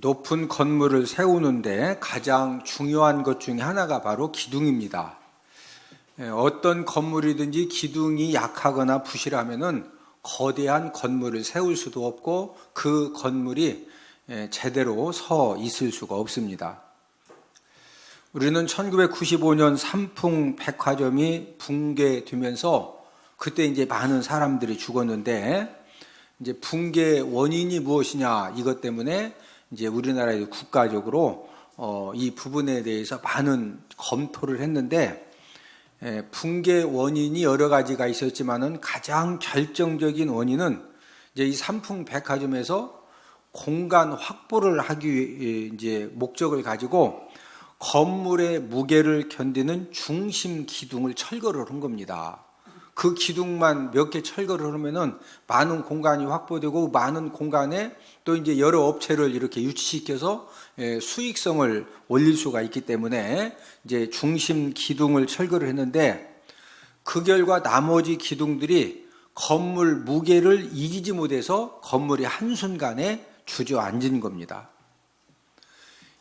높은 건물을 세우는데 가장 중요한 것 중에 하나가 바로 기둥입니다. 어떤 건물이든지 기둥이 약하거나 부실하면은 거대한 건물을 세울 수도 없고 그 건물이 제대로 서 있을 수가 없습니다. 우리는 1995년 삼풍백화점이 붕괴되면서 그때 이제 많은 사람들이 죽었는데 이제 붕괴 원인이 무엇이냐 이것 때문에 이제 우리나라의 국가적으로 이 부분에 대해서 많은 검토를 했는데 붕괴 원인이 여러 가지가 있었지만은 가장 결정적인 원인은 이제 이 삼풍백화점에서 공간 확보를 하기 위해 이제 목적을 가지고 건물의 무게를 견디는 중심 기둥을 철거를 한 겁니다. 그 기둥만 몇 개 철거를 하면은 많은 공간이 확보되고 많은 공간에 또 이제 여러 업체를 이렇게 유치시켜서 수익성을 올릴 수가 있기 때문에 이제 중심 기둥을 철거를 했는데 그 결과 나머지 기둥들이 건물 무게를 이기지 못해서 건물이 한순간에 주저앉은 겁니다.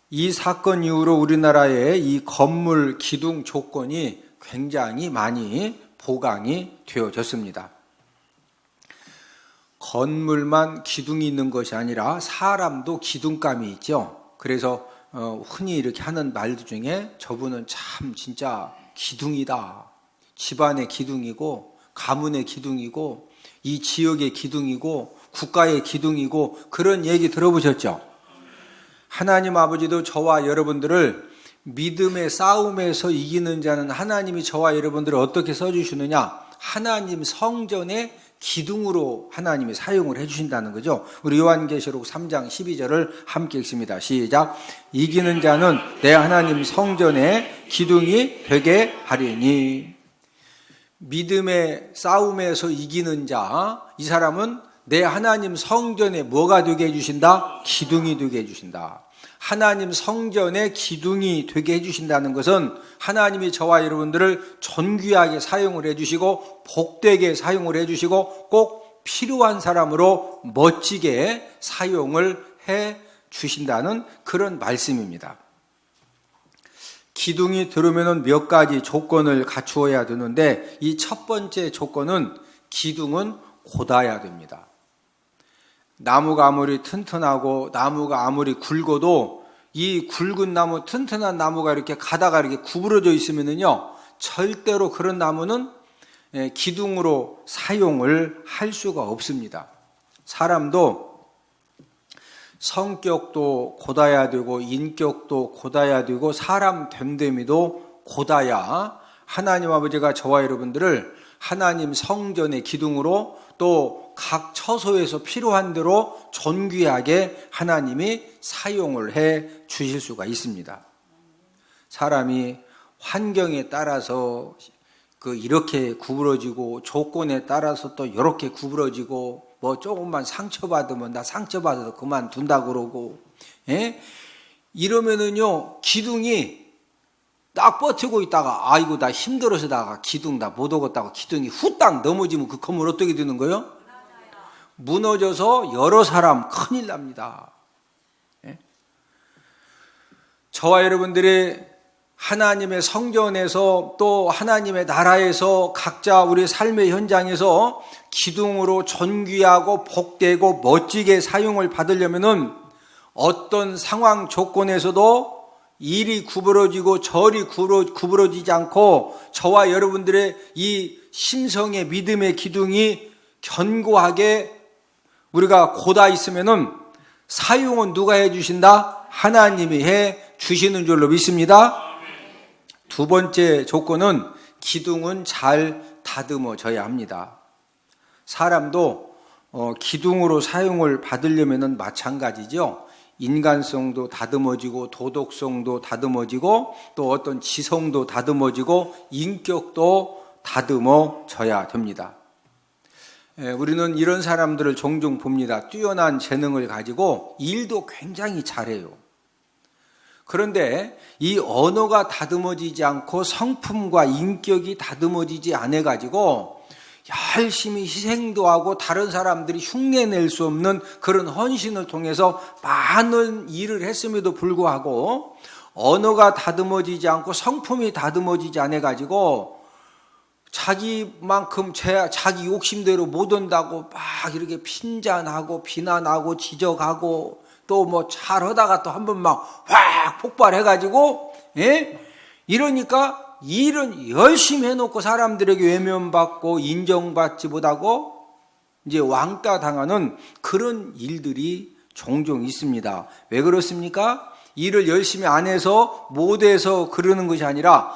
이 사건 이후로 우리나라의 이 건물 기둥 조건이 굉장히 많이 보강이 되어졌습니다. 건물만 기둥이 있는 것이 아니라 사람도 기둥감이 있죠. 그래서 흔히 이렇게 하는 말들 중에 저분은 참 진짜 기둥이다. 집안의 기둥이고 가문의 기둥이고 이 지역의 기둥이고 국가의 기둥이고 그런 얘기 들어보셨죠? 하나님 아버지도 저와 여러분들을 믿음의 싸움에서 이기는 자는 하나님이 저와 여러분들을 어떻게 써주시느냐? 하나님 성전의 기둥으로 하나님이 사용을 해주신다는 거죠. 우리 요한계시록 3장 12절을 함께 읽습니다. 시작. 이기는 자는 내 하나님 성전의 기둥이 되게 하리니. 믿음의 싸움에서 이기는 자, 이 사람은 내 하나님 성전에 뭐가 되게 해주신다? 기둥이 되게 해주신다. 하나님 성전의 기둥이 되게 해주신다는 것은 하나님이 저와 여러분들을 존귀하게 사용을 해주시고 복되게 사용을 해주시고 꼭 필요한 사람으로 멋지게 사용을 해주신다는 그런 말씀입니다. 기둥이 들어오면 몇 가지 조건을 갖추어야 되는데 이 첫 번째 조건은 기둥은 곧아야 됩니다. 나무가 아무리 튼튼하고 나무가 아무리 굵어도 이 굵은 나무, 튼튼한 나무가 이렇게 가다가 이렇게 구부러져 있으면은요, 절대로 그런 나무는 기둥으로 사용을 할 수가 없습니다. 사람도 성격도 곧아야 되고 인격도 곧아야 되고 사람 됨됨이도 곧아야 하나님 아버지가 저와 여러분들을 하나님 성전의 기둥으로 또 각 처소에서 필요한 대로 존귀하게 하나님이 사용을 해 주실 수가 있습니다. 사람이 환경에 따라서 이렇게 구부러지고 조건에 따라서 또 이렇게 구부러지고 뭐 조금만 상처받으면 나 상처받아서 그만둔다 그러고 이러면은요 기둥이 딱 버티고 있다가 아이고 나 힘들어서다가 기둥 나 못 오겠다고 기둥이 후딱 넘어지면 그 건물 어떻게 되는 거예요? 무너져서 여러 사람 큰일 납니다. 저와 여러분들이 하나님의 성전에서 또 하나님의 나라에서 각자 우리 삶의 현장에서 기둥으로 존귀하고 복되고 멋지게 사용을 받으려면은 어떤 상황 조건에서도 이리 구부러지고 저리 구부러지지 않고 저와 여러분들의 이 심성의 믿음의 기둥이 견고하게 우리가 곧아 있으면은 사용은 누가 해 주신다? 하나님이 해 주시는 줄로 믿습니다. 두 번째 조건은 기둥은 잘 다듬어져야 합니다. 사람도 기둥으로 사용을 받으려면은 마찬가지죠. 인간성도 다듬어지고 도덕성도 다듬어지고 또 어떤 지성도 다듬어지고 인격도 다듬어져야 됩니다. 우리는 이런 사람들을 종종 봅니다. 뛰어난 재능을 가지고 일도 굉장히 잘해요. 그런데 이 언어가 다듬어지지 않고 성품과 인격이 다듬어지지 않아가지고 열심히 희생도 하고 다른 사람들이 흉내낼 수 없는 그런 헌신을 통해서 많은 일을 했음에도 불구하고 언어가 다듬어지지 않고 성품이 다듬어지지 않아 가지고 자기만큼 자기 욕심대로 못 온다고 막 이렇게 핀잔하고 비난하고 지적하고 또 뭐 잘하다가 또 한 번 막 확 폭발해 가지고 이러니까 일은 열심히 해놓고 사람들에게 외면받고 인정받지 못하고 이제 왕따 당하는 그런 일들이 종종 있습니다. 왜 그렇습니까? 일을 열심히 안 해서 못해서 그러는 것이 아니라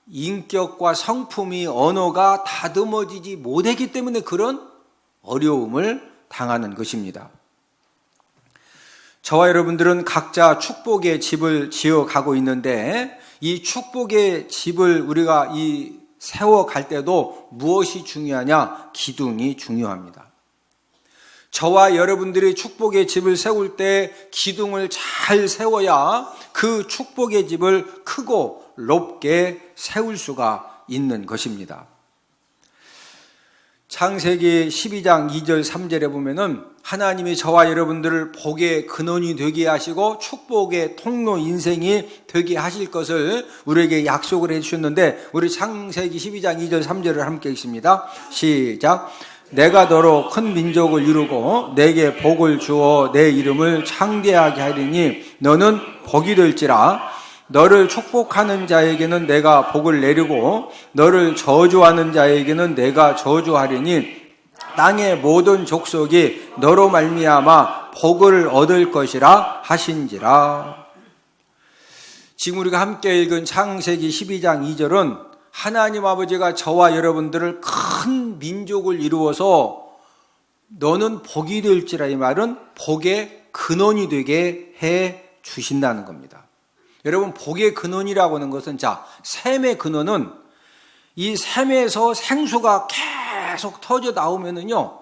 인격과 성품이 언어가 다듬어지지 못했기 때문에 그런 어려움을 당하는 것입니다. 저와 여러분들은 각자 축복의 집을 지어가고 있는데 이 축복의 집을 우리가 세워갈 때도 무엇이 중요하냐? 기둥이 중요합니다. 저와 여러분들이 축복의 집을 세울 때 기둥을 잘 세워야 그 축복의 집을 크고 높게 세울 수가 있는 것입니다. 창세기 12장 2절 3절에 보면은 하나님이 저와 여러분들을 복의 근원이 되게 하시고 축복의 통로 인생이 되게 하실 것을 우리에게 약속을 해주셨는데 우리 창세기 12장 2절 3절을 함께 읽습니다. 시작. 내가 너로 큰 민족을 이루고 내게 복을 주어 내 이름을 창대하게 하리니 너는 복이 될지라. 너를 축복하는 자에게는 내가 복을 내리고 너를 저주하는 자에게는 내가 저주하리니 땅의 모든 족속이 너로 말미암아 복을 얻을 것이라 하신지라. 지금 우리가 함께 읽은 창세기 12장 2절은 하나님 아버지가 저와 여러분들을 큰 민족을 이루어서 너는 복이 될지라, 이 말은 복의 근원이 되게 해 주신다는 겁니다. 여러분, 복의 근원이라고 하는 것은, 샘의 근원은 이 샘에서 생수가 계속 터져 나오면은요,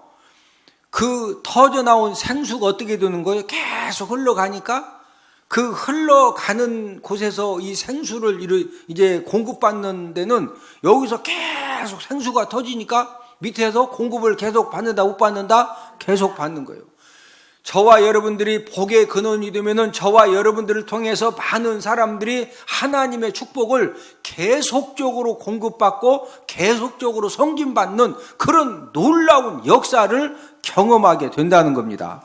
그 터져 나온 생수가 어떻게 되는 거예요? 계속 흘러가니까 그 흘러가는 곳에서 이 생수를 이제 공급받는 데는 여기서 계속 생수가 터지니까 밑에서 공급을 계속 받는다, 못 받는다? 계속 받는 거예요. 저와 여러분들이 복의 근원이 되면은 저와 여러분들을 통해서 많은 사람들이 하나님의 축복을 계속적으로 공급받고 계속적으로 섬김받는 그런 놀라운 역사를 경험하게 된다는 겁니다.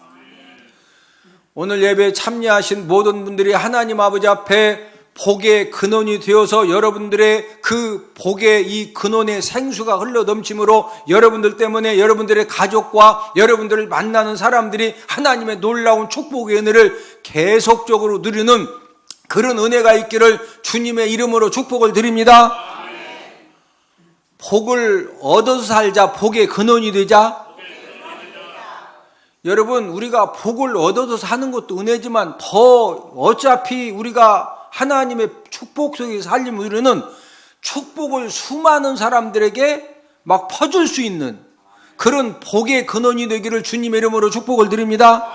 오늘 예배에 참여하신 모든 분들이 하나님 아버지 앞에 복의 근원이 되어서 여러분들의 그 복의 이 근원의 생수가 흘러 넘침으로 여러분들 때문에 여러분들의 가족과 여러분들을 만나는 사람들이 하나님의 놀라운 축복의 은혜를 계속적으로 누리는 그런 은혜가 있기를 주님의 이름으로 축복을 드립니다. 복을 얻어서 살자, 복의 근원이 되자. 여러분, 우리가 복을 얻어서 사는 것도 은혜지만 더 어차피 우리가 하나님의 축복 속에서 살림 우리는 축복을 수많은 사람들에게 막 퍼줄 수 있는 그런 복의 근원이 되기를 주님의 이름으로 축복을 드립니다.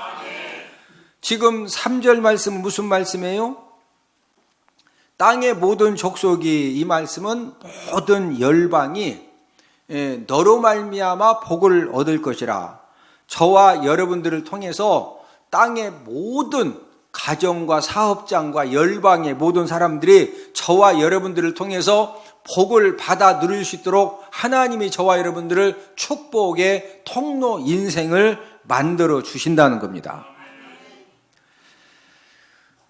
지금 3절 말씀은 무슨 말씀이에요? 땅의 모든 족속이, 이 말씀은 모든 열방이 너로 말미암아 복을 얻을 것이라. 저와 여러분들을 통해서 땅의 모든 가정과 사업장과 열방의 모든 사람들이 저와 여러분들을 통해서 복을 받아 누릴 수 있도록 하나님이 저와 여러분들을 축복의 통로 인생을 만들어 주신다는 겁니다.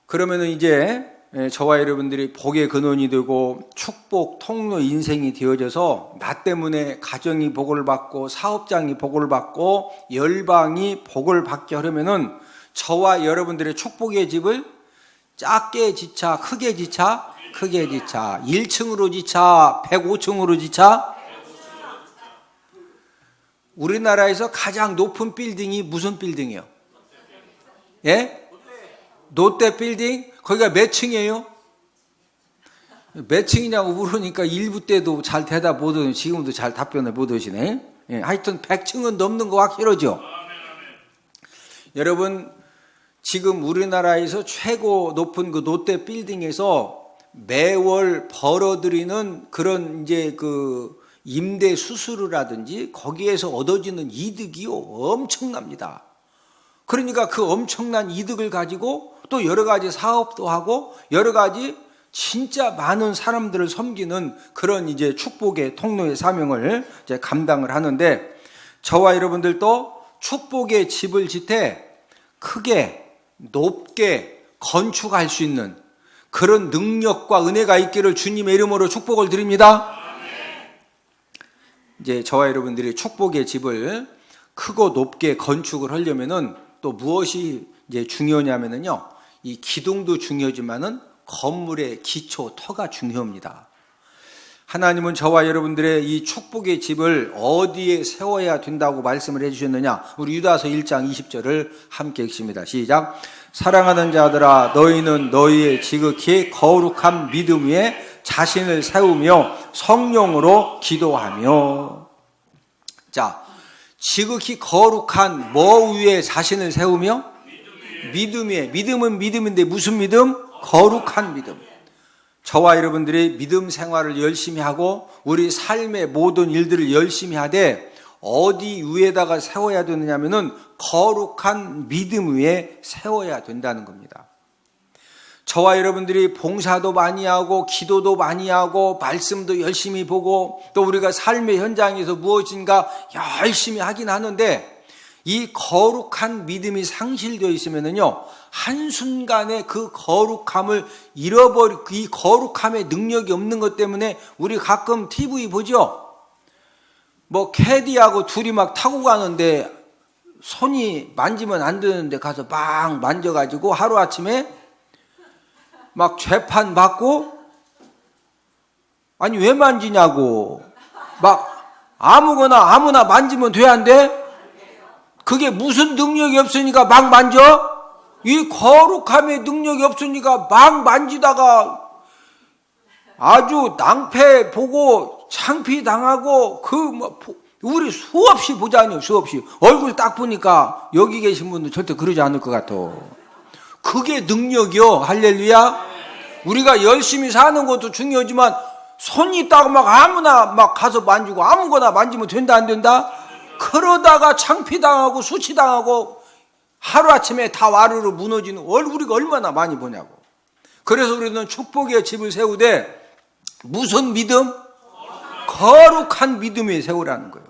그러면은 이제 저와 여러분들이 복의 근원이 되고 축복 통로 인생이 되어져서 나 때문에 가정이 복을 받고 사업장이 복을 받고 열방이 복을 받게 하려면은 저와 여러분들의 축복의 집을 작게 지차, 크게 지차, 크게 지차, 1층으로 지차, 105층으로 지차. 우리나라에서 가장 높은 빌딩이 무슨 빌딩이에요? 예? 롯데 빌딩? 거기가 몇 층이에요? 몇 층이냐고 물으니까 일부 때도 잘 대답 못 하시네. 지금도 잘 답변을 못 하시네. 예, 하여튼 100층은 넘는 거 확실하죠? 여러분, 지금 우리나라에서 최고 높은 그 롯데 빌딩에서 매월 벌어들이는 그런 이제 그 임대 수수료라든지 거기에서 얻어지는 이득이요 엄청납니다. 그러니까 그 엄청난 이득을 가지고 또 여러 가지 사업도 하고 여러 가지 진짜 많은 사람들을 섬기는 그런 이제 축복의 통로의 사명을 이제 감당을 하는데, 저와 여러분들도 축복의 집을 짓되 크게 높게 건축할 수 있는 그런 능력과 은혜가 있기를 주님의 이름으로 축복을 드립니다. 이제 저와 여러분들이 축복의 집을 크고 높게 건축을 하려면은 또 무엇이 이제 중요하냐면은요, 이 기둥도 중요하지만은 건물의 기초, 터가 중요합니다. 하나님은 저와 여러분들의 이 축복의 집을 어디에 세워야 된다고 말씀을 해주셨느냐? 우리 유다서 1장 20절을 함께 읽습니다. 시작. 사랑하는 자들아, 너희는 너희의 지극히 거룩한 믿음 위에 자신을 세우며 성령으로 기도하며. 자, 지극히 거룩한 뭐 위에 자신을 세우며? 믿음 위에. 믿음은 믿음인데 무슨 믿음? 거룩한 믿음. 저와 여러분들이 믿음 생활을 열심히 하고 우리 삶의 모든 일들을 열심히 하되 어디 위에다가 세워야 되느냐면은 거룩한 믿음 위에 세워야 된다는 겁니다. 저와 여러분들이 봉사도 많이 하고 기도도 많이 하고 말씀도 열심히 보고 또 우리가 삶의 현장에서 무엇인가 열심히 하긴 하는데, 이 거룩한 믿음이 상실되어 있으면은요, 한순간에 그 거룩함을 이 거룩함의 능력이 없는 것 때문에 우리 가끔 TV 보죠? 뭐 캐디하고 둘이 막 타고 가는데 손이 만지면 안 되는데 가서 막 만져가지고 하루아침에 막 재판 받고, 아니 왜 만지냐고, 막 아무나 만지면 돼 안 돼? 그게 무슨 능력이 없으니까 막 만져? 이 거룩함의 능력이 없으니까 막 만지다가 아주 낭패 보고 창피 당하고 우리 수없이 보자니요, 수없이. 얼굴 딱 보니까 여기 계신 분들 절대 그러지 않을 것 같아. 그게 능력이요. 할렐루야. 우리가 열심히 사는 것도 중요하지만 손이 있다고 막 아무나 막 가서 만지고 아무거나 만지면 된다 안 된다? 그러다가 창피당하고 수치당하고 하루아침에 다 와르르 무너지는 우리가 얼마나 많이 보냐고. 그래서 우리는 축복의 집을 세우되 무슨 믿음? 거룩한 믿음에 세우라는 거예요.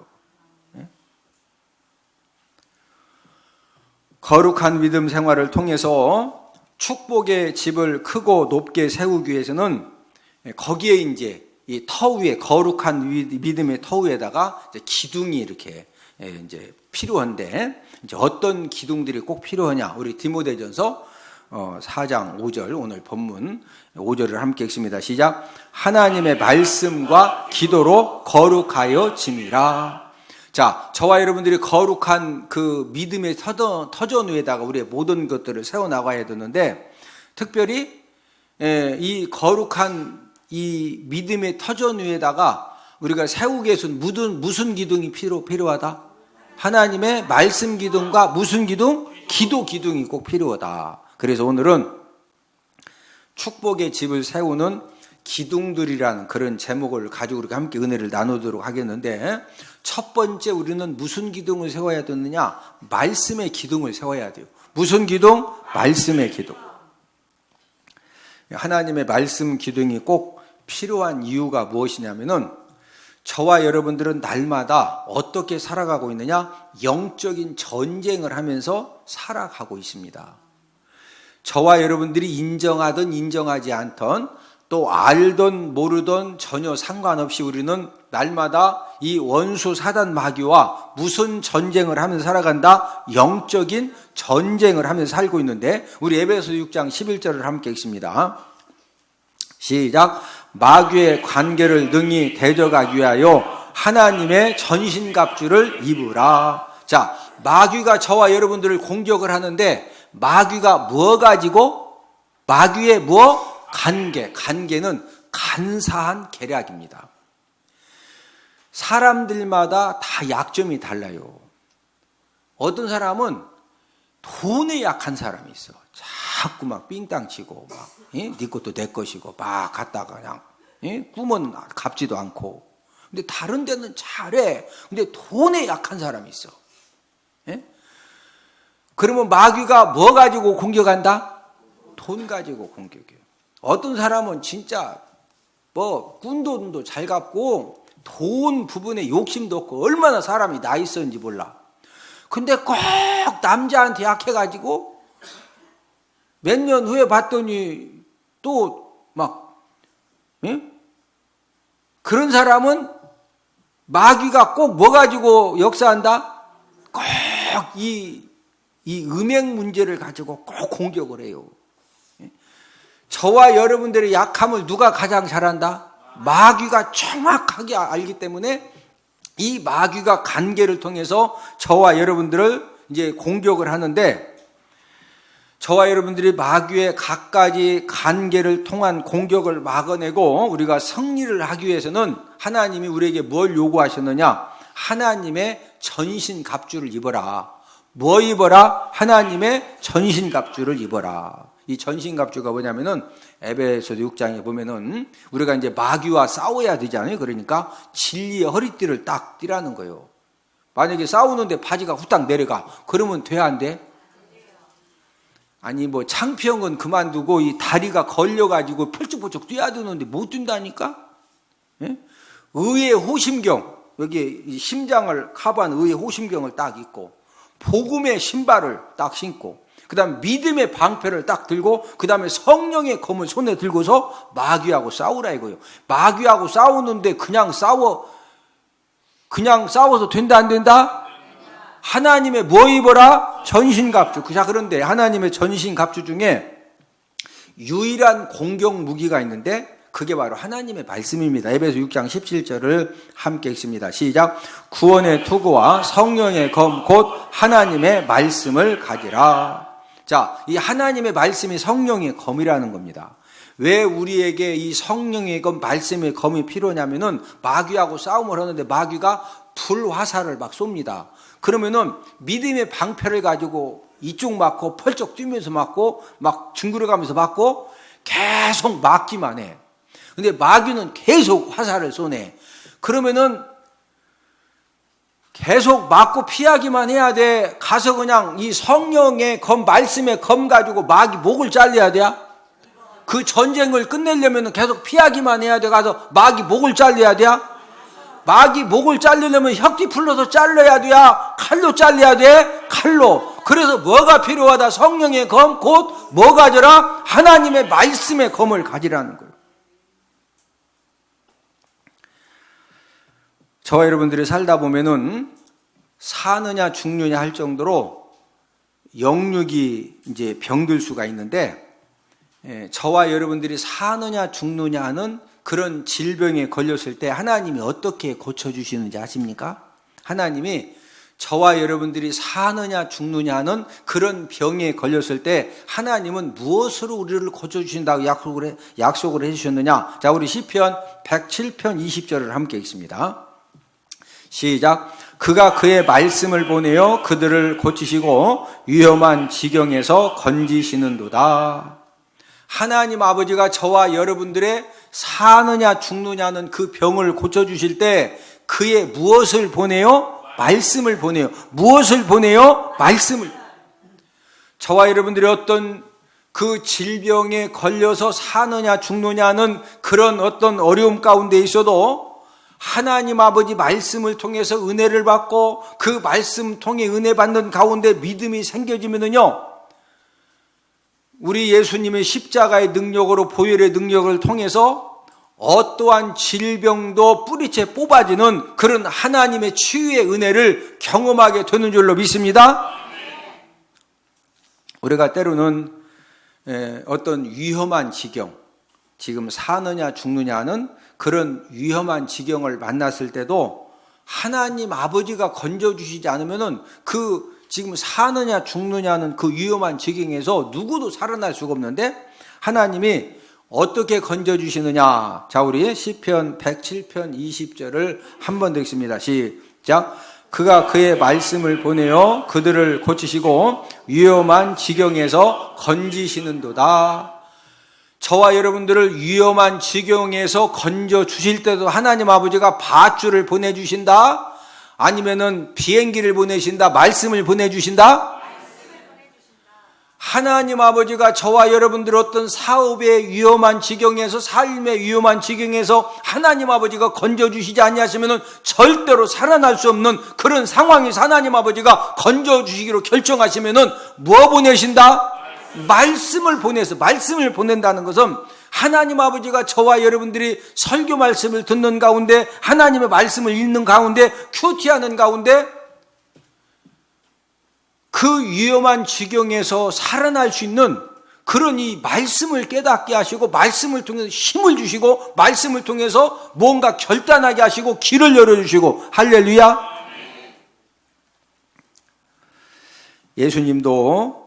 거룩한 믿음 생활을 통해서 축복의 집을 크고 높게 세우기 위해서는 거기에 이제 이 터 위에, 거룩한 믿음의 터 위에다가 이제 기둥이 이렇게 이제 필요한데, 이제 어떤 기둥들이 꼭 필요하냐? 우리 디모데전서 4장 5절, 오늘 본문 5절을 함께 읽습니다. 시작. 하나님의 말씀과 기도로 거룩하여 짐이라. 자, 저와 여러분들이 거룩한 그 믿음의 터전 위에다가 우리의 모든 것들을 세워나가야 되는데, 특별히 이 거룩한 이 믿음의 터전 위에다가 우리가 세우기 위해서는 무슨 기둥이 필요하다? 하나님의 말씀 기둥과 무슨 기둥? 기도 기둥이 꼭 필요하다. 그래서 오늘은 축복의 집을 세우는 기둥들이라는 그런 제목을 가지고 우리가 함께 은혜를 나누도록 하겠는데, 첫 번째 우리는 무슨 기둥을 세워야 되느냐? 말씀의 기둥을 세워야 돼요. 무슨 기둥? 말씀의 기둥. 하나님의 말씀 기둥이 꼭 필요한 이유가 무엇이냐면은, 저와 여러분들은 날마다 어떻게 살아가고 있느냐? 영적인 전쟁을 하면서 살아가고 있습니다. 저와 여러분들이 인정하든 인정하지 않던, 또 알던 모르던 전혀 상관없이 우리는 날마다 이 원수 사단 마귀와 무슨 전쟁을 하면서 살아간다? 영적인 전쟁을 하면서 살고 있는데, 우리 에베소 6장 11절을 함께 읽습니다. 시작. 마귀의 관계를 능히 대적하기 위하여 하나님의 전신갑주를 입으라. 자, 마귀가 저와 여러분들을 공격을 하는데, 마귀가 뭐 가지고? 마귀의 뭐? 관계는 간사한 계략입니다. 사람들마다 다 약점이 달라요. 어떤 사람은 돈에 약한 사람이 있어. 자꾸 막 삥땅 치고 네 것도 내 것이고 막 갖다가 그냥 꿈은 갚지도 않고. 근데 다른 데는 잘해. 근데 돈에 약한 사람이 있어. 예? 그러면 마귀가 뭐 가지고 공격한다? 돈 가지고 공격해요. 어떤 사람은 진짜 뭐 꾼돈도 잘 갚고 돈 부분에 욕심도 없고 얼마나 사람이 나 있었는지 몰라. 근데 꼭 남자한테 약해가지고 몇 년 후에 봤더니 또 막 그런 사람은 마귀가 꼭 뭐 가지고 역사한다? 꼭 이 음행 문제를 가지고 꼭 공격을 해요. 저와 여러분들의 약함을 누가 가장 잘한다? 마귀가 정확하게 알기 때문에 이 마귀가 관계를 통해서 저와 여러분들을 이제 공격을 하는데, 저와 여러분들이 마귀의 갖가지 관계를 통한 공격을 막아내고 우리가 승리를 하기 위해서는 하나님이 우리에게 뭘 요구하셨느냐? 하나님의 전신갑주를 입어라. 뭐 입어라? 하나님의 전신갑주를 입어라. 이 전신갑주가 뭐냐면은 에베소서 6장에 보면은 우리가 이제 마귀와 싸워야 되잖아요. 그러니까 진리의 허리띠를 딱 띠라는 거예요. 만약에 싸우는데 바지가 후딱 내려가. 그러면 돼, 안 돼? 아니 뭐 창피한 건 그만두고 이 다리가 걸려가지고 펄쩍펄쩍 뛰어야 되는데 못 뛴다니까? 예? 의의 호심경, 여기 심장을 커버한 의의 호심경을 딱 입고 복음의 신발을 딱 신고 그 다음에 믿음의 방패를 딱 들고 그 다음에 성령의 검을 손에 들고서 마귀하고 싸우라 이거예요. 마귀하고 싸우는데 그냥 싸워서 된다 안 된다? 하나님의 뭐 입어라? 전신갑주. 자, 그런데 하나님의 전신갑주 중에 유일한 공격 무기가 있는데 그게 바로 하나님의 말씀입니다. 에베소 6장 17절을 함께 읽습니다. 시작. 구원의 투구와 성령의 검 곧 하나님의 말씀을 가지라. 자, 이 하나님의 말씀이 성령의 검이라는 겁니다. 왜 우리에게 이 성령의 검, 말씀의 검이 필요냐면은 마귀하고 싸움을 하는데 마귀가 불화살을 막 쏩니다. 그러면은 믿음의 방패를 가지고 이쪽 맞고 펄쩍 뛰면서 맞고 막 징그러 가면서 맞고 계속 맞기만 해. 근데 마귀는 계속 화살을 쏘네. 그러면은 계속 맞고 피하기만 해야 돼? 가서 그냥 이 성령의 검, 말씀의 검 가지고 마귀 목을 잘라야 돼? 그 전쟁을 끝내려면 계속 피하기만 해야 돼? 가서 마귀 목을 잘라야 돼? 마귀 목을 자르려면 혁띠 풀러서 잘라야 돼? 칼로 잘라야 돼? 칼로. 그래서 뭐가 필요하다? 성령의 검, 곧 뭐 가져라? 하나님의 말씀의 검을 가지라는 거예요. 저와 여러분들이 살다 보면은 사느냐 죽느냐 할 정도로 영육이 이제 병들 수가 있는데, 저와 여러분들이 사느냐 죽느냐 하는 그런 질병에 걸렸을 때 하나님이 어떻게 고쳐주시는지 아십니까? 하나님이 저와 여러분들이 사느냐 죽느냐 하는 그런 병에 걸렸을 때 하나님은 무엇으로 우리를 고쳐주신다고 약속을 해주셨느냐? 자, 우리 시편 107편 20절을 함께 읽습니다. 시작. 그가 그의 말씀을 보내어 그들을 고치시고 위험한 지경에서 건지시는도다. 하나님 아버지가 저와 여러분들의 사느냐 죽느냐는 그 병을 고쳐주실 때 그의 무엇을 보내요? 말씀을 보내요. 무엇을 보내요? 말씀을. 저와 여러분들이 어떤 그 질병에 걸려서 사느냐 죽느냐는 그런 어떤 어려움 가운데 있어도 하나님 아버지 말씀을 통해서 은혜를 받고 그 말씀 통해 은혜 받는 가운데 믿음이 생겨지면은요, 우리 예수님의 십자가의 능력으로 보혈의 능력을 통해서 어떠한 질병도 뿌리채 뽑아지는 그런 하나님의 치유의 은혜를 경험하게 되는 줄로 믿습니다. 우리가 때로는 어떤 위험한 지경, 지금 사느냐 죽느냐 하는 그런 위험한 지경을 만났을 때도 하나님 아버지가 건져주시지 않으면은 그 지금 사느냐 죽느냐는 그 위험한 지경에서 누구도 살아날 수가 없는데 하나님이 어떻게 건져주시느냐. 자, 우리 시편 107편 20절을 한 번 더 읽습니다. 시작. 그가 그의 말씀을 보내어 그들을 고치시고 위험한 지경에서 건지시는도다. 저와 여러분들을 위험한 지경에서 건져 주실 때도 하나님 아버지가 밧줄을 보내주신다? 아니면은 비행기를 보내신다? 말씀을 보내주신다? 하나님 아버지가 저와 여러분들 어떤 사업의 위험한 지경에서, 삶의 위험한 지경에서 하나님 아버지가 건져주시지 아니하시면 절대로 살아날 수 없는 그런 상황에서 하나님 아버지가 건져주시기로 결정하시면 뭐 보내신다? 말씀을 보내서, 말씀을 보낸다는 것은 하나님 아버지가 저와 여러분들이 설교 말씀을 듣는 가운데, 하나님의 말씀을 읽는 가운데, 큐티하는 가운데 그 위험한 지경에서 살아날 수 있는 그런 이 말씀을 깨닫게 하시고, 말씀을 통해서 힘을 주시고, 말씀을 통해서 뭔가 결단하게 하시고 길을 열어주시고, 할렐루야. 예수님도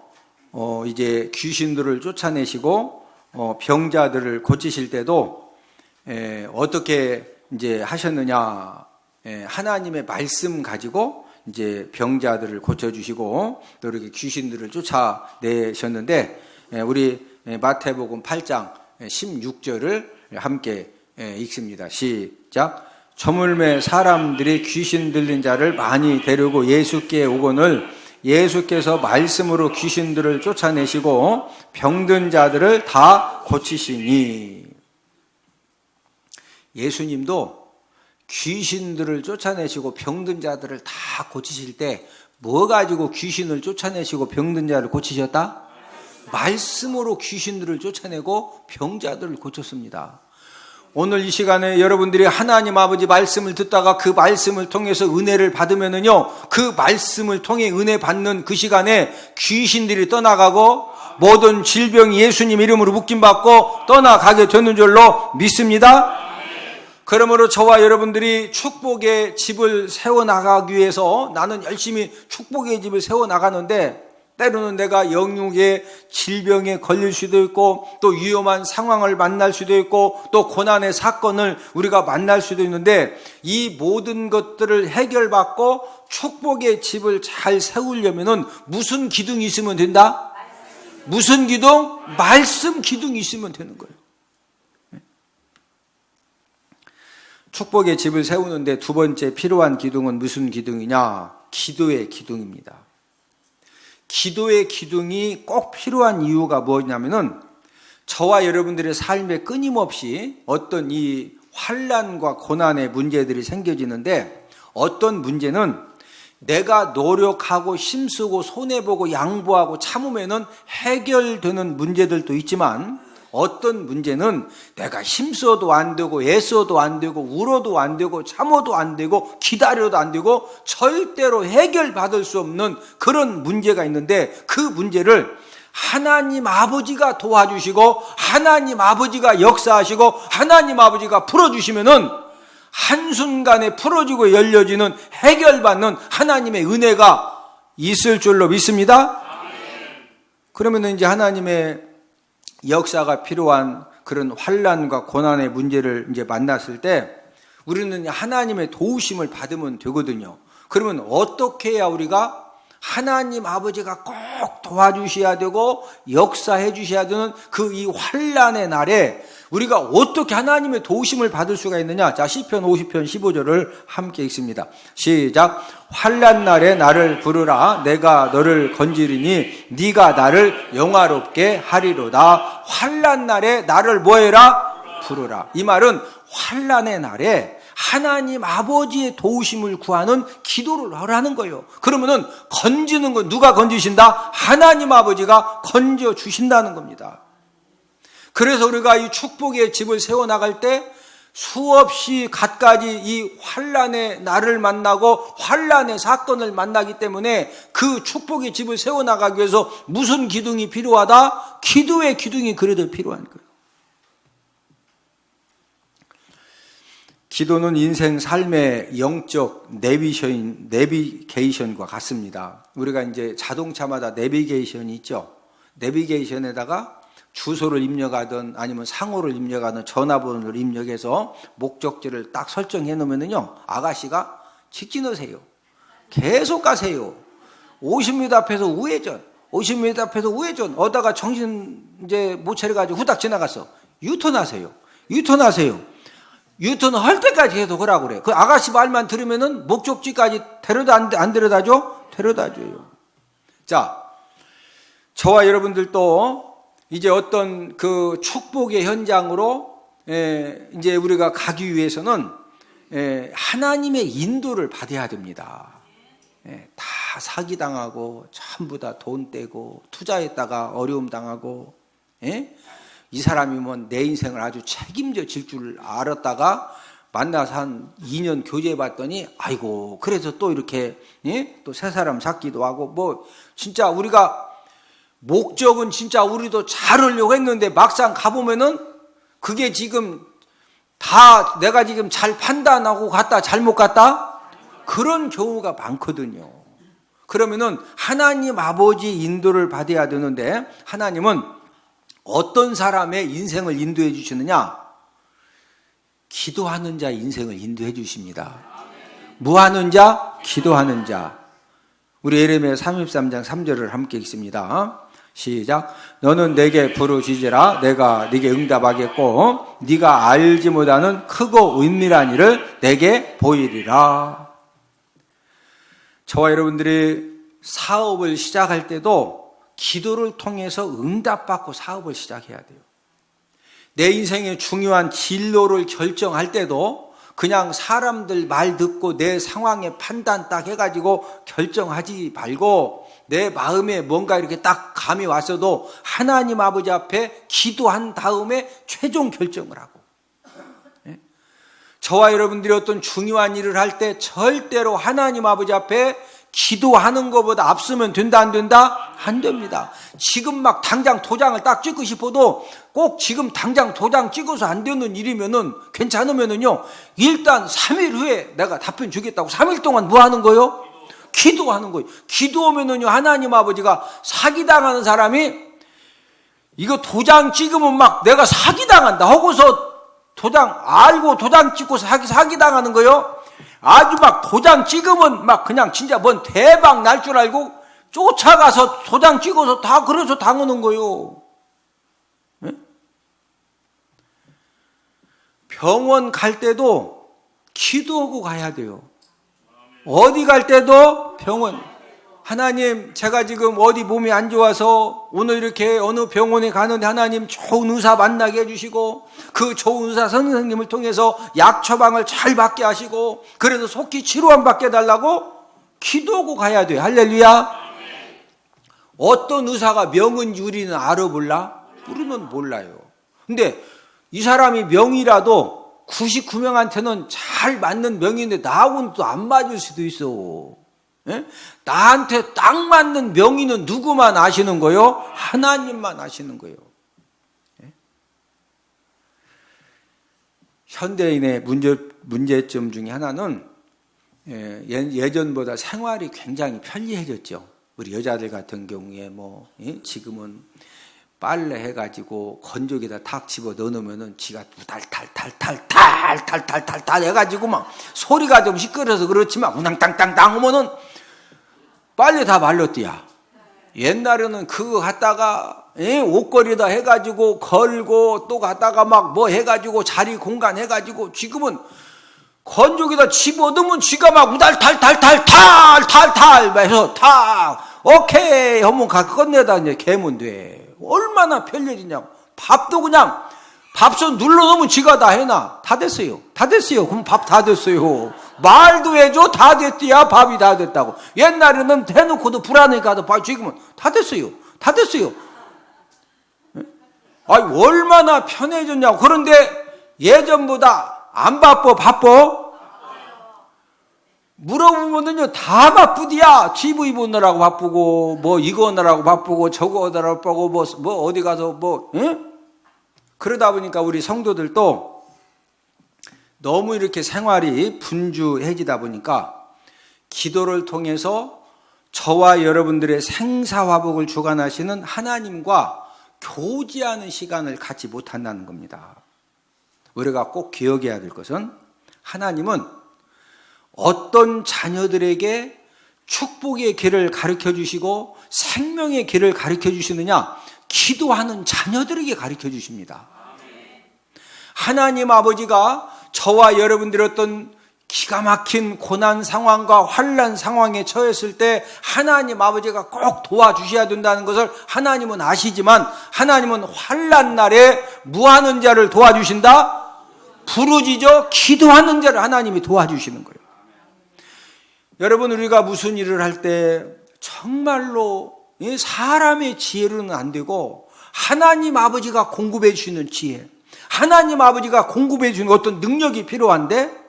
이제 귀신들을 쫓아내시고 병자들을 고치실 때도 어떻게 이제 하셨느냐? 하나님의 말씀 가지고 이제 병자들을 고쳐주시고 또 이렇게 귀신들을 쫓아내셨는데, 우리 마태복음 8장 16절을 함께 읽습니다. 시작. 저물매 사람들이 귀신 들린 자를 많이 데리고 예수께 오거늘 예수께서 말씀으로 귀신들을 쫓아내시고 병든 자들을 다 고치시니. 예수님도 귀신들을 쫓아내시고 병든 자들을 다 고치실 때 뭐 가지고 귀신을 쫓아내시고 병든 자를 고치셨다? 말씀으로 귀신들을 쫓아내고 병자들을 고쳤습니다. 오늘 이 시간에 여러분들이 하나님 아버지 말씀을 듣다가 그 말씀을 통해서 은혜를 받으면은요, 그 말씀을 통해 은혜 받는 그 시간에 귀신들이 떠나가고 모든 질병이 예수님 이름으로 묶임받고 떠나가게 되는 줄로 믿습니다. 그러므로 저와 여러분들이 축복의 집을 세워나가기 위해서 나는 열심히 축복의 집을 세워나가는데, 때로는 내가 영육의 질병에 걸릴 수도 있고 또 위험한 상황을 만날 수도 있고 또 고난의 사건을 우리가 만날 수도 있는데, 이 모든 것들을 해결받고 축복의 집을 잘 세우려면은 무슨 기둥이 있으면 된다? 무슨 기둥? 말씀 기둥이 있으면 되는 거예요. 축복의 집을 세우는데 두 번째 필요한 기둥은 무슨 기둥이냐? 기도의 기둥입니다. 기도의 기둥이 꼭 필요한 이유가 뭐냐면은, 저와 여러분들의 삶에 끊임없이 어떤 이 환난과 고난의 문제들이 생겨지는데, 어떤 문제는 내가 노력하고 힘쓰고 손해보고 양보하고 참으면은 해결되는 문제들도 있지만, 어떤 문제는 내가 힘써도 안 되고 애써도 안 되고 울어도 안 되고 참어도 안 되고 기다려도 안 되고 절대로 해결받을 수 없는 그런 문제가 있는데, 그 문제를 하나님 아버지가 도와주시고 하나님 아버지가 역사하시고 하나님 아버지가 풀어주시면은 한순간에 풀어지고 열려지는, 해결받는 하나님의 은혜가 있을 줄로 믿습니다. 그러면은 이제 하나님의 역사가 필요한 그런 환난과 고난의 문제를 이제 만났을 때 우리는 하나님의 도우심을 받으면 되거든요. 그러면 어떻게 해야 우리가 하나님 아버지가 꼭 도와주셔야 되고 역사해 주셔야 되는 그 이 환난의 날에 우리가 어떻게 하나님의 도우심을 받을 수가 있느냐? 자, 시편 50편 15절을 함께 읽습니다. 시작. 환난 날에 나를 부르라. 내가 너를 건지리니 네가 나를 영화롭게 하리로다. 환난 날에 나를 뭐해라? 부르라. 이 말은 환난의 날에 하나님 아버지의 도우심을 구하는 기도를 하라는 거예요. 그러면은 건지는 건 누가 건지신다? 하나님 아버지가 건져 주신다는 겁니다. 그래서 우리가 이 축복의 집을 세워나갈 때 수없이 갖가지 이 환난의 날을 만나고 환난의 사건을 만나기 때문에 그 축복의 집을 세워나가기 위해서 무슨 기둥이 필요하다? 기도의 기둥이 그래도 필요한 거예요. 기도는 인생 삶의 영적 내비게이션과 같습니다. 우리가 이제 자동차마다 내비게이션이 있죠. 내비게이션에다가 주소를 입력하든 아니면 상호를 입력하든 전화번호를 입력해서 목적지를 딱 설정해 놓으면요, 아가씨가 직진하세요. 계속 가세요. 50m 앞에서 우회전, 50m 앞에서 우회전, 오다가 정신 이제 못 차려가지고 후딱 지나갔어. 유턴하세요. 유턴 할 때까지 해도 그러고 그래. 그 아가씨 말만 들으면은 목적지까지 안 데려다줘? 데려다줘요. 자, 저와 여러분들도 이제 어떤 그 축복의 현장으로 이제 우리가 가기 위해서는 하나님의 인도를 받아야 됩니다. 다 사기당하고 전부 다 돈 떼고 투자했다가 어려움 당하고 이 사람이 뭐 내 인생을 아주 책임져 질 줄 알았다가 만나서 한 2년 교제해 봤더니 아이고 그래서 또 이렇게 또 새 사람 찾기도 하고 뭐 진짜 우리가 목적은 진짜 우리도 잘하려고 했는데 막상 가보면은 그게 지금 다 내가 지금 잘 판단하고 갔다 잘못 갔다 그런 경우가 많거든요. 그러면은 하나님 아버지 인도를 받아야 되는데 하나님은 어떤 사람의 인생을 인도해 주시느냐? 기도하는 자 인생을 인도해 주십니다. 무하는 자, 기도하는 자. 우리 예레미야 33장 3절을 함께 읽습니다. 시작. 너는 내게 부르짖으라 내가 네게 응답하겠고 네가 알지 못하는 크고 은밀한 일을 내게 보이리라. 저와 여러분들이 사업을 시작할 때도 기도를 통해서 응답받고 사업을 시작해야 돼요. 내 인생의 중요한 진로를 결정할 때도 그냥 사람들 말 듣고 내 상황에 판단 딱 해가지고 결정하지 말고 내 마음에 뭔가 이렇게 딱 감이 왔어도 하나님 아버지 앞에 기도한 다음에 최종 결정을 하고 저와 여러분들이 어떤 중요한 일을 할 때 절대로 하나님 아버지 앞에 기도하는 것보다 앞서면 된다 안 된다? 안 됩니다. 지금 막 당장 도장을 딱 찍고 싶어도 꼭 지금 당장 도장 찍어서 안 되는 일이면은 괜찮으면은요 일단 3일 후에 내가 답변 주겠다고 3일 동안 뭐 하는 거요? 기도하는 거예요. 기도하면은요 하나님 아버지가 사기당하는 사람이 이거 도장 찍으면 막 내가 사기당한다 하고서 도장 알고 도장 찍고 사기당하는 거요. 아주 막 도장 찍으면 막 그냥 진짜 뭔 대박 날 줄 알고 쫓아가서 도장 찍어서 다 그래서 당하는 거요. 네? 병원 갈 때도 기도하고 가야 돼요. 어디 갈 때도 병원. 하나님 제가 지금 어디 몸이 안 좋아서 오늘 이렇게 어느 병원에 가는데 하나님 좋은 의사 만나게 해주시고 그 좋은 의사 선생님을 통해서 약 처방을 잘 받게 하시고 그래서 속히 치료만 받게 해달라고 기도하고 가야 돼요. 할렐루야. 어떤 의사가 명은 유리는 알아 몰라? 우리는 몰라요. 근데 이 사람이 명이라도 99명한테는 잘 맞는 명인데 나하고는 또 안 맞을 수도 있어. 예? 나한테 딱 맞는 명의는 누구만 아시는 거요? 하나님만 아시는 거예요. 예? 현대인의 문제점 중에 하나는 예전보다 생활이 굉장히 편리해졌죠. 우리 여자들 같은 경우에 뭐 지금은 빨래 해가지고 건조기에다 탁 집어 넣어놓으면은 지가 탈탈탈탈탈탈탈탈탈 해가지고 막 소리가 좀 시끄러서 그렇지만 우당땅땅땅 하면은 빨리 다 말렸디야. 옛날에는 그거 갖다가 옷걸이다 해가지고 걸고 또 갖다가 막 뭐 해가지고 자리 공간 해가지고 지금은 건조기다 집어넣으면 쥐가 막 우달탈탈탈탈탈탈 해서 탁 오케이 하면 끝내다 이제 개면 돼. 얼마나 편리해지냐고. 밥도 그냥 밥솥 눌러놓으면 쥐가 다 해놔. 다 됐어요. 그럼 밥 다 됐어요. 말도 해줘. 다 됐디야. 밥이 다 됐다고. 옛날에는 해놓고도 불안해가도 지금은 다 됐어요. 얼마나 편해졌냐고. 그런데 예전보다 안 바빠? 물어보면은요, 다 바쁘디야. TV 보느라고 바쁘고, 뭐 이거 하느라고 바쁘고, 저거 하느라고 바쁘고, 뭐 어디 가서 그러다 보니까 우리 성도들도 너무 이렇게 생활이 분주해지다 보니까 기도를 통해서 저와 여러분들의 생사화복을 주관하시는 하나님과 교제하는 시간을 갖지 못한다는 겁니다. 우리가 꼭 기억해야 될 것은 하나님은 어떤 자녀들에게 축복의 길을 가르쳐 주시고 생명의 길을 가르쳐 주시느냐? 기도하는 자녀들에게 가르쳐 주십니다. 하나님 아버지가 저와 여러분들의 어떤 기가 막힌 고난 상황과 환난 상황에 처했을 때 하나님 아버지가 꼭 도와주셔야 된다는 것을 하나님은 아시지만, 하나님은 환난 날에 무하는 자를 도와주신다? 부르짖어 기도하는 자를 하나님이 도와주시는 거예요. 여러분, 우리가 무슨 일을 할 때 정말로 사람의 지혜로는 안 되고 하나님 아버지가 공급해 주시는 지혜, 하나님 아버지가 공급해 주는 어떤 능력이 필요한데,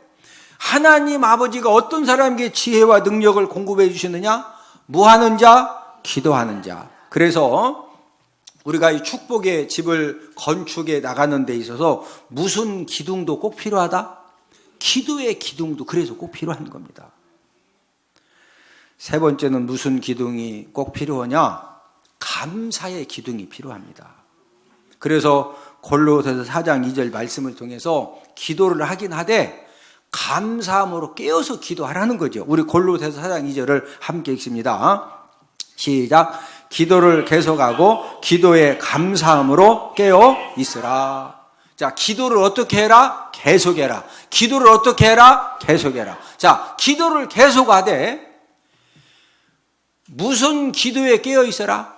하나님 아버지가 어떤 사람에게 지혜와 능력을 공급해 주시느냐? 무하는 자, 기도하는 자. 그래서 우리가 이 축복의 집을 건축해 나가는 데 있어서 무슨 기둥도 꼭 필요하다? 기도의 기둥도 그래서 꼭 필요한 겁니다. 세 번째는 무슨 기둥이 꼭 필요하냐? 감사의 기둥이 필요합니다. 그래서 골로새서 4장 2절 말씀을 통해서 기도를 하긴 하되 감사함으로 깨어서 기도하라는 거죠. 우리 골로새서 4장 2절을 함께 읽습니다. 시작. 기도를 계속하고 기도에 감사함으로 깨어 있으라. 자, 기도를 어떻게 해라? 계속해라. 기도를 어떻게 해라? 계속해라. 자, 기도를 계속하되 무슨 기도에 깨어 있어라?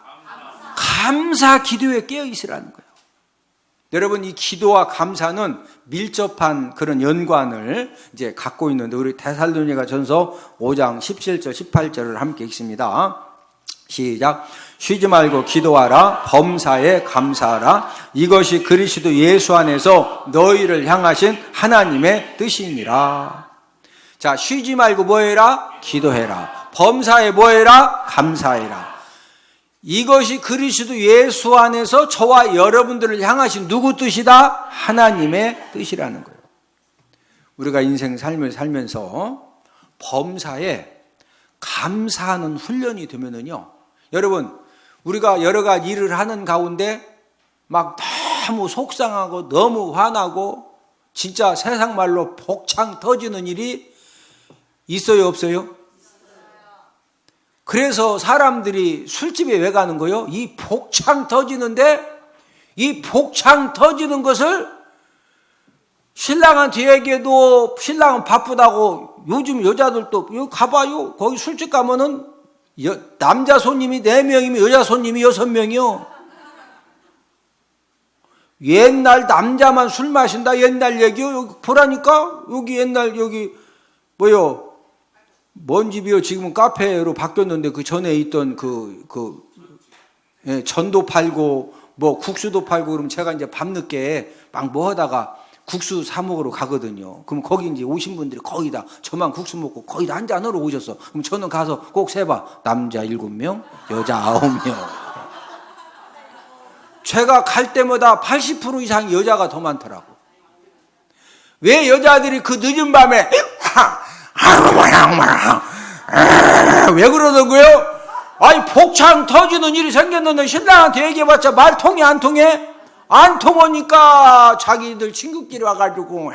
감사 기도에 깨어 있으라는 거예요. 여러분, 이 기도와 감사는 밀접한 그런 연관을 이제 갖고 있는데, 우리 데살로니가전서 5장 17절 18절을 함께 읽습니다. 시작. 쉬지 말고 기도하라. 범사에 감사하라. 이것이 그리스도 예수 안에서 너희를 향하신 하나님의 뜻이니라. 자, 쉬지 말고 뭐 해라? 기도해라. 범사에 뭐 해라? 감사해라. 이것이 그리스도 예수 안에서 저와 여러분들을 향하신 누구 뜻이다? 하나님의 뜻이라는 거예요. 우리가 인생 삶을 살면서 범사에 감사하는 훈련이 되면은요, 여러분, 우리가 여러 가지 일을 하는 가운데 막 너무 속상하고 너무 화나고 진짜 세상 말로 복창 터지는 일이 있어요, 없어요? 그래서 사람들이 술집에 왜 가는 거예요? 이 복창 터지는데, 이 복창 터지는 것을 신랑한테 얘기해도 신랑은 바쁘다고, 요즘 여자들도 여기 가봐요. 거기 술집 가면은 남자 손님이 4명이면 여자 손님이 6명이요. 옛날 남자만 술 마신다 옛날 얘기요. 여기 보라니까 여기 옛날 여기 뭐요? 뭔 집이요? 지금은 카페로 바뀌었는데 그 전에 있던 전도 팔고 뭐 국수도 팔고, 그러면 제가 이제 밤늦게 막 뭐 하다가 국수 사 먹으러 가거든요. 그럼 거기 이제 오신 분들이 거의 다 저만 국수 먹고 거의 다 한잔하러 오셨어. 그럼 저는 가서 꼭 세봐. 남자 7명, 여자 9명. 제가 갈 때마다 80% 이상이 여자가 더 많더라고. 왜 여자들이 그 늦은 밤에 왜 그러더고요? 아니, 복창 터지는 일이 생겼는데 신랑한테 얘기해봤자 말 통해 안 통해? 안 통하니까 자기들 친구끼리 와가지고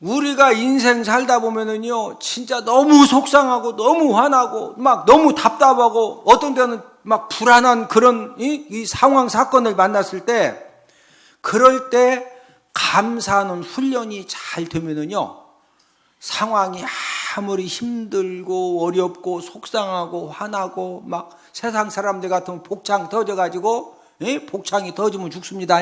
우리가 인생 살다 보면은요, 진짜 너무 속상하고 너무 화나고 막 너무 답답하고 어떤 때는 막 불안한 그런 이 상황 사건을 만났을 때, 그럴 때 감사하는 훈련이 잘 되면은요, 상황이 아무리 힘들고 어렵고 속상하고 화나고 막 세상 사람들 같으면 복창 터져가지고, 복창이 터지면 죽습니다.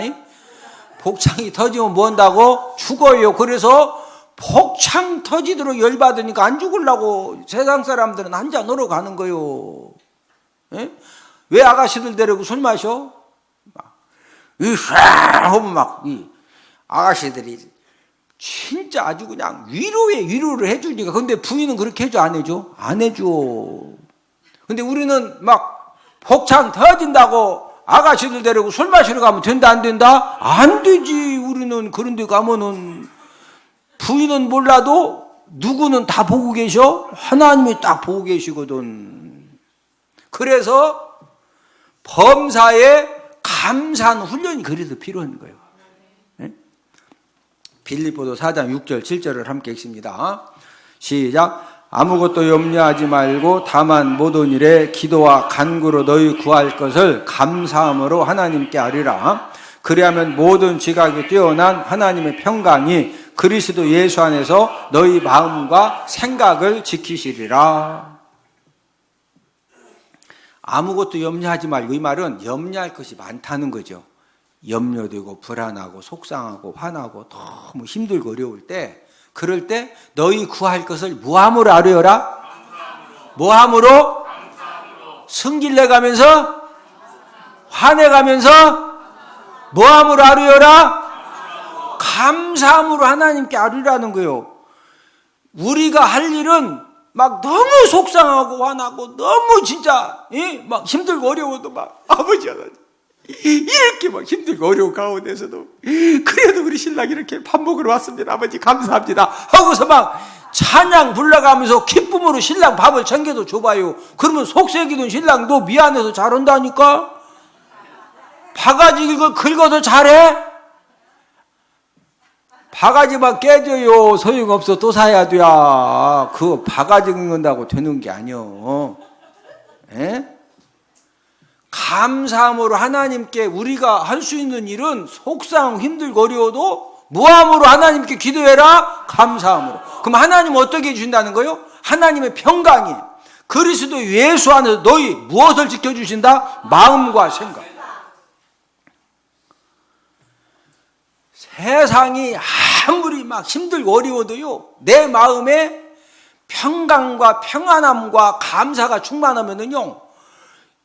복창이 터지면 뭐 한다고? 죽어요. 그래서 복창 터지도록 열받으니까 안 죽으려고 세상 사람들은 한잔하러 가는 거요. 왜 아가씨들 데리고 술 마셔? 하면 막 이 아가씨들이 진짜 아주 그냥 위로를 해주니까. 근데 부인은 그렇게 해줘, 안 해줘? 안 해줘. 근데 우리는 막 복창 터진다고 아가씨들 데리고 술 마시러 가면 된다, 안 된다? 안 되지. 우리는 그런 데 가면은 부인은 몰라도 누구는 다 보고 계셔? 하나님이 딱 보고 계시거든. 그래서 범사에 감사하는 훈련이 그래서 필요한 거예요. 빌립보서 4장 6절 7절을 함께 읽습니다. 시작. 아무것도 염려하지 말고 다만 모든 일에 기도와 간구로 너희 구할 것을 감사함으로 하나님께 아뢰라. 그리하면 모든 지각이 뛰어난 하나님의 평강이 그리스도 예수 안에서 너희 마음과 생각을 지키시리라. 아무것도 염려하지 말고, 이 말은 염려할 것이 많다는 거죠. 염려되고 불안하고 속상하고 화나고 너무 힘들고 어려울 때, 그럴 때 너희 구할 것을 무함으로 아뢰어라. 무함으로? 승질 내가면서, 화내가면서 무함으로 아뢰어라. 감사함으로 하나님께 아뢰라는 거예요. 우리가 할 일은 막 너무 속상하고 화나고 너무 진짜 막 힘들고 어려워도 막 아버지야 이렇게 막 힘들고 어려운 가운데서도 그래도 우리 신랑 이렇게 밥 먹으러 왔습니다. 아버지 감사합니다 하고서 막 찬양 불러가면서 기쁨으로 신랑 밥을 챙겨도 줘봐요. 그러면 속썩이던 신랑도 미안해서 잘한다니까. 바가지 긁어도 잘해? 바가지만 깨져요. 소용없어. 또 사야 돼. 그 바가지 긁는다고 되는 게 아니요. 에? 감사함으로 하나님께 우리가 할 수 있는 일은 속상 힘들고 어려워도 무함으로 하나님께 기도해라. 감사함으로. 그럼 하나님 어떻게 해주신다는 거예요? 하나님의 평강이 그리스도 예수 안에서 너희 무엇을 지켜주신다? 마음과 생각. 세상이 아무리 막 힘들고 어려워도요, 내 마음에 평강과 평안함과 감사가 충만하면은요,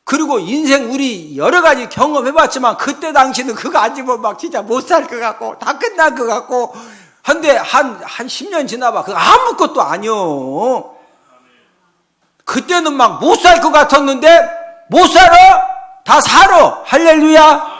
그리고 인생 우리 여러 가지 경험해봤지만 그때 당시는 그거 안 집으면 막 진짜 못 살 것 같고 다 끝날 것 같고 한데 한 10년 지나봐 그거 아무것도 아니요. 그때는 막 못 살 것 같았는데 못 살아? 다 살아. 할렐루야.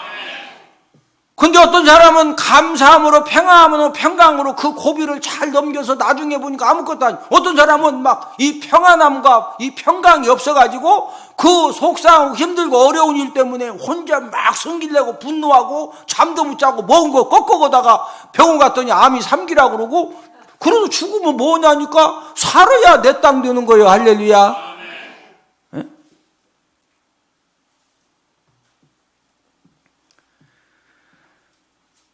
근데 어떤 사람은 감사함으로 평안함으로 평강으로 그 고비를 잘 넘겨서 나중에 보니까 아무것도 아니고, 어떤 사람은 막 이 평안함과 이 평강이 없어가지고 그 속상하고 힘들고 어려운 일 때문에 혼자 막 성질내고 분노하고 잠도 못 자고 먹은 거 꺾어가다가 병원 갔더니 암이 3기라고 그러고, 그래도 죽으면 뭐냐니까 살아야 내 땅 되는 거예요. 할렐루야.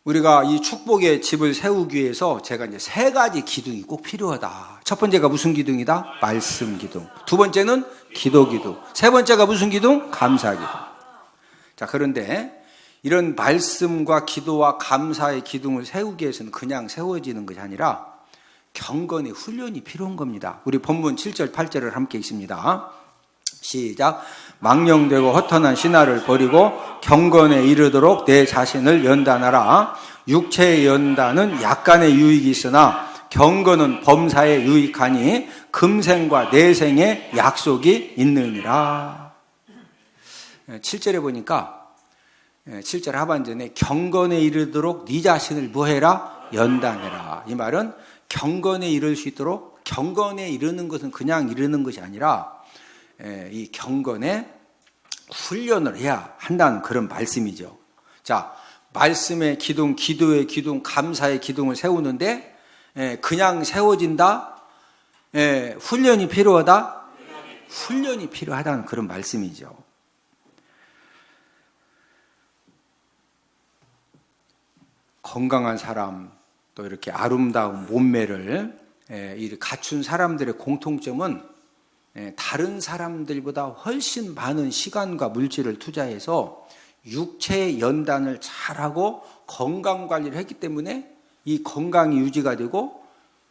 우리가 이 축복의 집을 세우기 위해서 제가 이제 3가지 기둥이 꼭 필요하다. 첫 번째가 무슨 기둥이다? 말씀 기둥. 두 번째는 기도 기둥. 세 번째가 무슨 기둥? 감사 기둥. 자, 그런데 이런 말씀과 기도와 감사의 기둥을 세우기 위해서는 그냥 세워지는 것이 아니라 경건의 훈련이 필요한 겁니다. 우리 본문 7절, 8절을 함께 읽습니다. 시작. 망령되고 허탄한 신화를 버리고 경건에 이르도록 내 자신을 연단하라. 육체의 연단은 약간의 유익이 있으나 경건은 범사에 유익하니 금생과 내생의 약속이 있느니라. 7절에 보니까 7절 하반전에 경건에 이르도록 네 자신을 뭐해라? 연단해라. 이 말은 경건에 이를 수 있도록, 경건에 이르는 것은 그냥 이르는 것이 아니라 이 경건에 훈련을 해야 한다는 그런 말씀이죠. 자, 말씀의 기둥, 기도의 기둥, 감사의 기둥을 세우는데 그냥 세워진다? 훈련이 필요하다? 훈련이 필요하다는 그런 말씀이죠. 건강한 사람, 또 이렇게 아름다운 몸매를 갖춘 사람들의 공통점은 다른 사람들보다 훨씬 많은 시간과 물질을 투자해서 육체의 연단을 잘하고 건강관리를 했기 때문에 이 건강이 유지가 되고,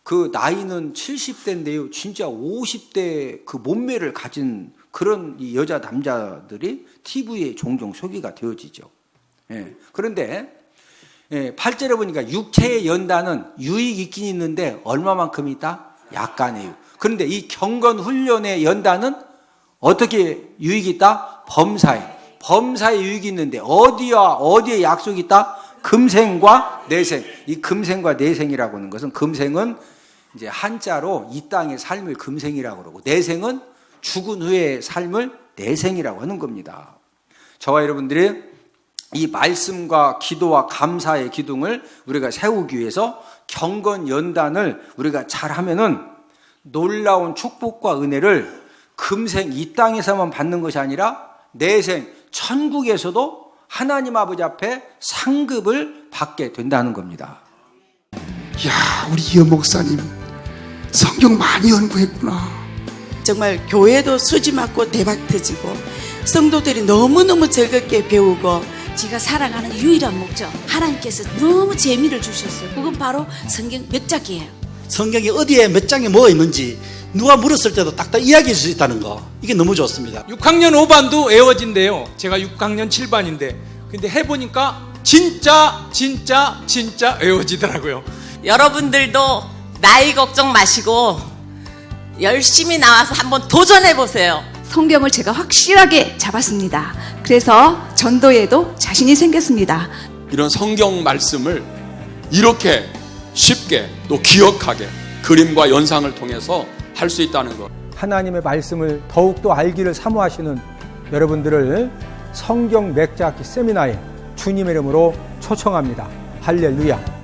그 나이는 70대인데요 진짜 50대 그 몸매를 가진 그런 이 여자 남자들이 TV에 종종 소개가 되어지죠. 그런데 8절에 보니까 육체의 연단은 유익이 있긴 있는데 얼마만큼 있다? 약간의. 그런데 이 경건 훈련의 연단은 어떻게 유익이 있다? 범사에 유익이 있는데 어디에 약속이 있다? 금생과 내생. 이 금생과 내생이라고 하는 것은, 금생은 이제 한자로 이 땅의 삶을 금생이라고 그러고, 내생은 죽은 후의 삶을 내생이라고 하는 겁니다. 저와 여러분들이 이 말씀과 기도와 감사의 기둥을 우리가 세우기 위해서 경건 연단을 우리가 잘하면은 놀라운 축복과 은혜를 금생 이 땅에서만 받는 것이 아니라 내생 천국에서도 하나님 아버지 앞에 상급을 받게 된다는 겁니다. 야, 우리 이현 목사님 성경 많이 연구했구나. 정말 교회도 수지 맞고 대박 터지고 성도들이 너무너무 즐겁게 배우고 제가 살아가는 유일한 목적, 하나님께서 너무 재미를 주셨어요. 그건 바로 성경 몇 장이에요. 성경이 어디에 몇 장에 뭐가 있는지 누가 물었을 때도 딱딱 이야기할 수 있다는 거, 이게 너무 좋습니다. 6학년 5반도 외워진대요. 제가 6학년 7반인데 근데 해보니까 진짜 외워지더라고요. 여러분들도 나이 걱정 마시고 열심히 나와서 한번 도전해보세요. 성경을 제가 확실하게 잡았습니다. 그래서 전도에도 자신이 생겼습니다. 이런 성경 말씀을 이렇게 쉽게 또 기억하게 그림과 연상을 통해서 할 수 있다는 것. 하나님의 말씀을 더욱더 알기를 사모하시는 여러분들을 성경 맥자기 세미나에 주님의 이름으로 초청합니다. 할렐루야.